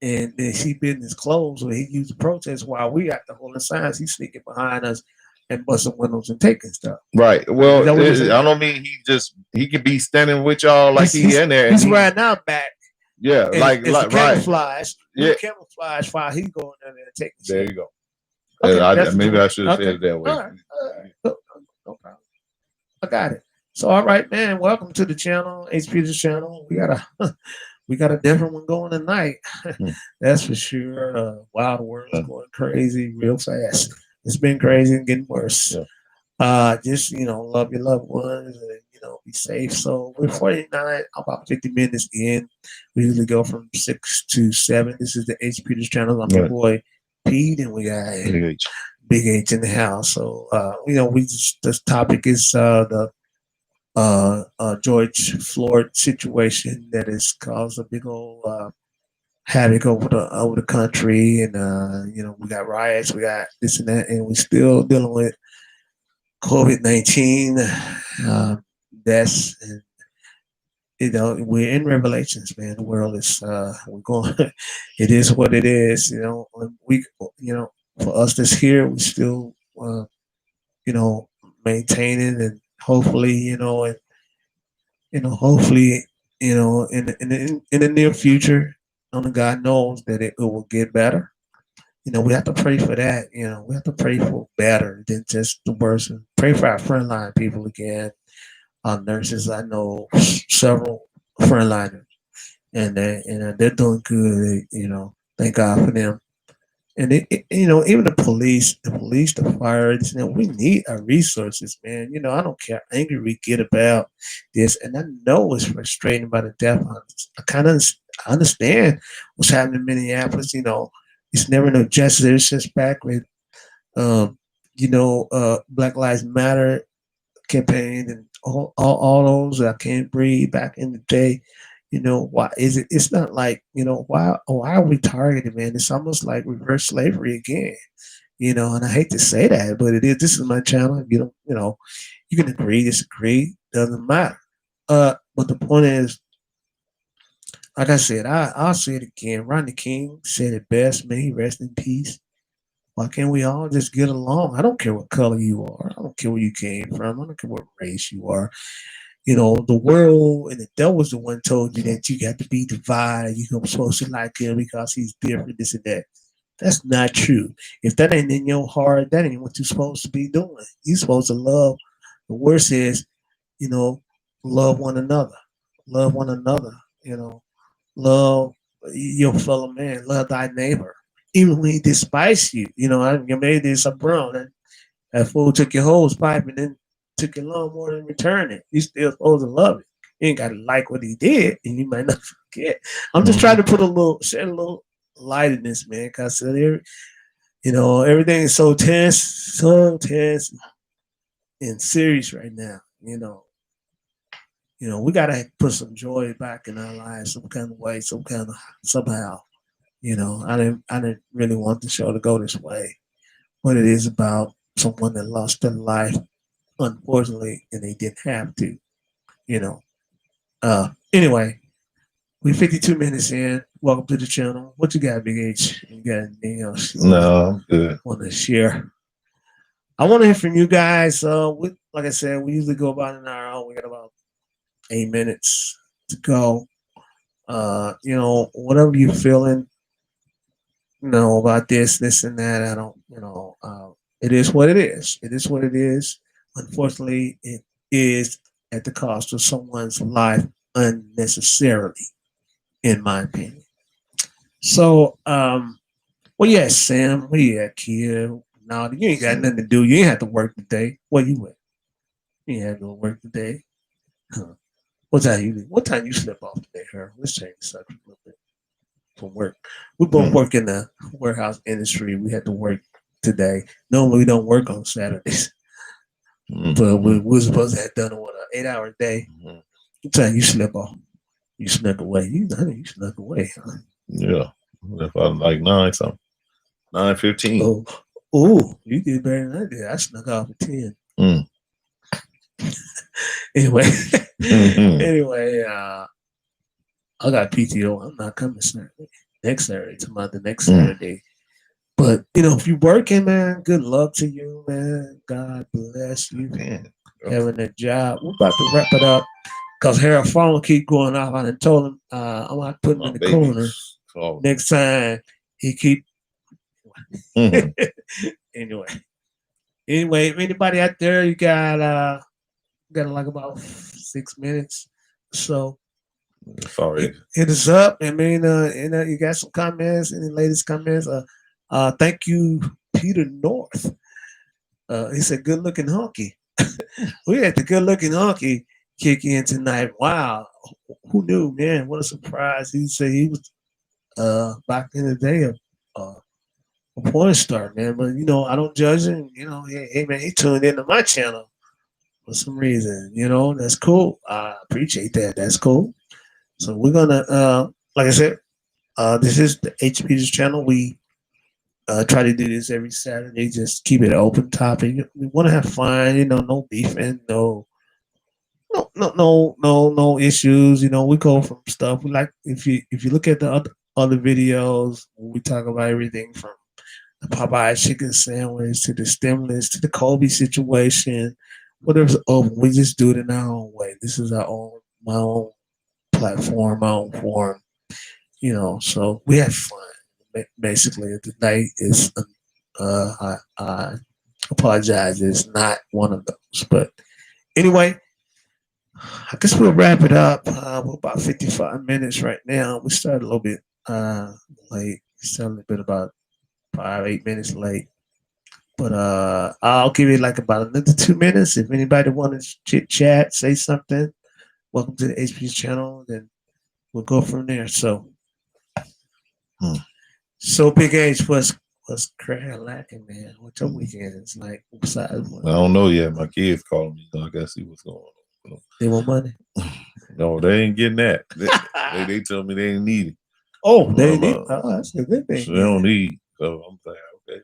And then he business closed where he used the protest while we got the holding signs. He's sneaking behind us and busting windows and taking stuff. Right. Well, I don't mean he could be standing with y'all like he's in there. He's riding out back. Yeah, like camouflage. Right. Yeah, camouflage while he's going in there and taking. There you go. Okay, maybe I should have said it that way. All right. No problem. I got it. So all right, man. Welcome to the channel, HP's channel. We got a different one going tonight. That's for sure. Wow, the world's going crazy real fast. It's been crazy and getting worse. Yeah. Just love your loved ones and be safe. So we're 49, about 50 minutes in. We usually go from 6 to 7. This is the H Peters channel. I'm your boy Pete, and we got Big H in the house. So this topic is the George Floyd situation that has caused a big old havoc over the country, and we got riots, we got this and that, and we're still dealing with COVID-19. We're in Revelations, man. The world is we're going. It is what it is. for us that's here, we still, you know, maintaining and hopefully, hopefully, in the near future, only God knows that it will get better. We have to pray for that. We have to pray for better than just the worst. And pray for our frontline people again. Our nurses, I know several frontliners, and they're doing good. Thank God for them. And even the police, the fires, we need our resources, man. I don't care how angry we get about this, and I know it's frustrating about the death. I kind of understand what's happening in Minneapolis. It's never no justice ever since back with, Black Lives Matter campaign and all those. I can't breathe back in the day. Why is it? It's not like why are we targeted, man? It's almost like reverse slavery again. And I hate to say that, but it is. This is my channel. You don't, you can agree, disagree, doesn't matter. But the point is, like I said, I'll say it again. Rodney King said it best. May he rest in peace. Why can't we all just get along? I don't care what color you are. I don't care where you came from. I don't care what race you are. The world and the devil's the one told you that you got to be divided. You're supposed to like him because he's different, this and that. That's not true. If that ain't in your heart, that ain't what you're supposed to be doing. You're supposed to love. The word says, love one another. Love one another. Love your fellow man. Love thy neighbor. Even when he despise you. You made this a bro. That fool took your hose pipe and then took your lawnmower and returned it. You still supposed to love it. You ain't gotta like what he did, and you might not forget. I'm just trying to shed a little light in this, man, because everything is so tense and serious right now. We gotta put some joy back in our lives, some kind of way, somehow. I didn't really want the show to go this way, but it is about someone that lost their life, unfortunately, and they didn't have to. Anyway, we're 52 minutes in. Welcome to the channel. What you got, Big H? You got anything else? No, I'm good. Want to share? I want to hear from you guys. Like I said, we usually go about an hour. We got about 8 minutes to go. Whatever you're feeling, about this and that. I don't, it is what it is. It is what it is. Unfortunately, it is at the cost of someone's life unnecessarily, in my opinion. So, well, yeah, Sam, where you at, kid? No, you ain't got nothing to do. You ain't have to work today. Where you at? You ain't have to work today. Huh. What time you slip off today, her? Let's change the subject a little bit from work. We both work in the warehouse industry. We had to work today. Normally we don't work on Saturdays. But we're supposed to have done an 8-hour day. What time you slip off? You snuck away. You snuck away, huh? Yeah. If I like 9 something. 9:15. Oh, you did better than I did. I snuck off at 10. Anyway, anyway, I got PTO. I'm not coming Saturday. Next Saturday, the next Saturday. But if you're working, man, good luck to you, man. God bless you, man. Having a job. We're about to wrap it up because Harold phone keep going off. I done told him I'm gonna put him in the corner. Next time he keep. Anyway, if anybody out there, you got like about 6 minutes. So sorry, hit us up. I mean, you got some comments? Any latest comments? Thank you, Peter North. He said, "Good looking honky." We had the good looking honky kick in tonight. Wow, who knew, man? What a surprise! He said he was back in the day a porn star, man. But I don't judge him. Hey man, he tuned into my channel for some reason. That's cool. I appreciate that. That's cool. So we're gonna, like I said, this is the HP's channel. We try to do this every Saturday. Just keep it an open topic. We want to have fun. No beefing, no issues. We go from stuff. We like if you look at the other videos, we talk about everything from the Popeye chicken sandwich to the stimulus to the Kobe situation, whatever's open, we just do it in our own way. This is my own platform, my own forum, so we have fun. Basically, tonight is, I apologize, it's not one of those. But anyway, I guess we'll wrap it up. We're about 55 minutes right now. We started a little bit late. We started a little bit about 5, 8 minutes late. But I'll give it like about another 2 minutes. If anybody wants to chit chat, say something, welcome to the HP channel, then we'll go from there. So, so Big H, what's cracking lacking, man? What's your weekend? It's like besides I don't know yet. My kids calling me, so I gotta see what's going on. They want money. No, they ain't getting that. They tell me they ain't need it. Oh, they need. Oh, that's a good thing. So they don't need. So I'm saying, okay.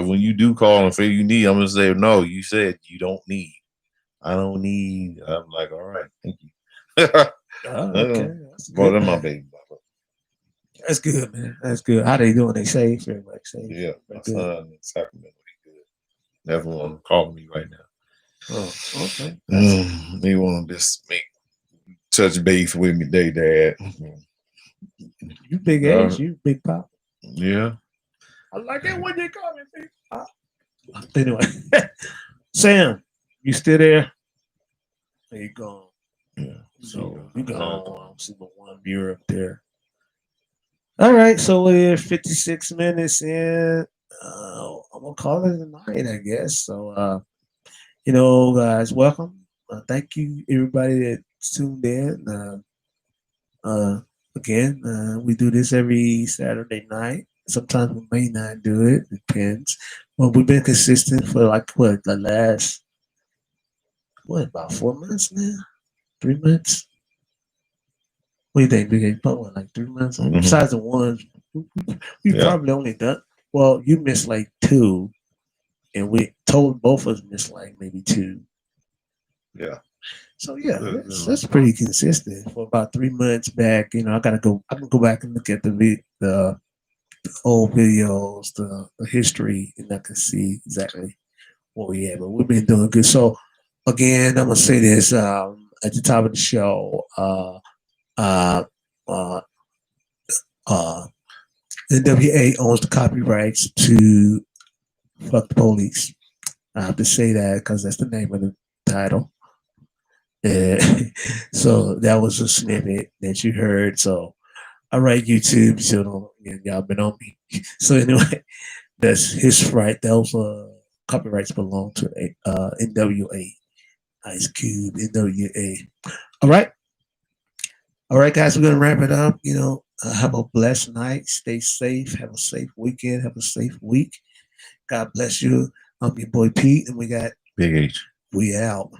When you do call and say you need, I'm gonna say no. You said you don't need. I don't need. I'm like, all right, thank you. Okay. Well, that's my baby. That's good, man. That's good. How they doing? They safe? Everybody safe? Yeah, my son in Sacramento, he good. That's one calling me right now. Oh, okay. They want to just touch base with me, Dad. You big age, you big pop. Yeah. I like it when you call me big pop. Anyway, Sam, you still there? There you go. Yeah. So you go. I see the one viewer up there. All right, so we're 56 minutes in. I'm gonna call it a night, I guess. So, guys, welcome. Thank you, everybody that tuned in. Again, we do this every Saturday night. Sometimes we may not do it. Depends. But we've been consistent for the last about 4 months now? 3 months? What do you think, Big A? What, like 3 months? Mhm. Besides the ones we probably only done. Well, you missed like 2, and we told both of us missed like maybe 2. Yeah. So yeah, that's pretty consistent for about 3 months back. I can go back and look at the old videos, the history, and I can see exactly what we had. But we've been doing good. So again, I'm gonna say this at the top of the show. NWA owns the copyrights to "Fuck the Police." I have to say that because that's the name of the title. So that was a snippet that you heard. So, all right, YouTube, so y'all been on me. So anyway, that's his right. Those copyrights belong to NWA, Ice Cube, NWA. All right, guys, we're gonna wrap it up. Have a blessed night. Stay safe. Have a safe weekend. Have a safe week. God bless you. I'm your boy Pete, and we got Big H. We out.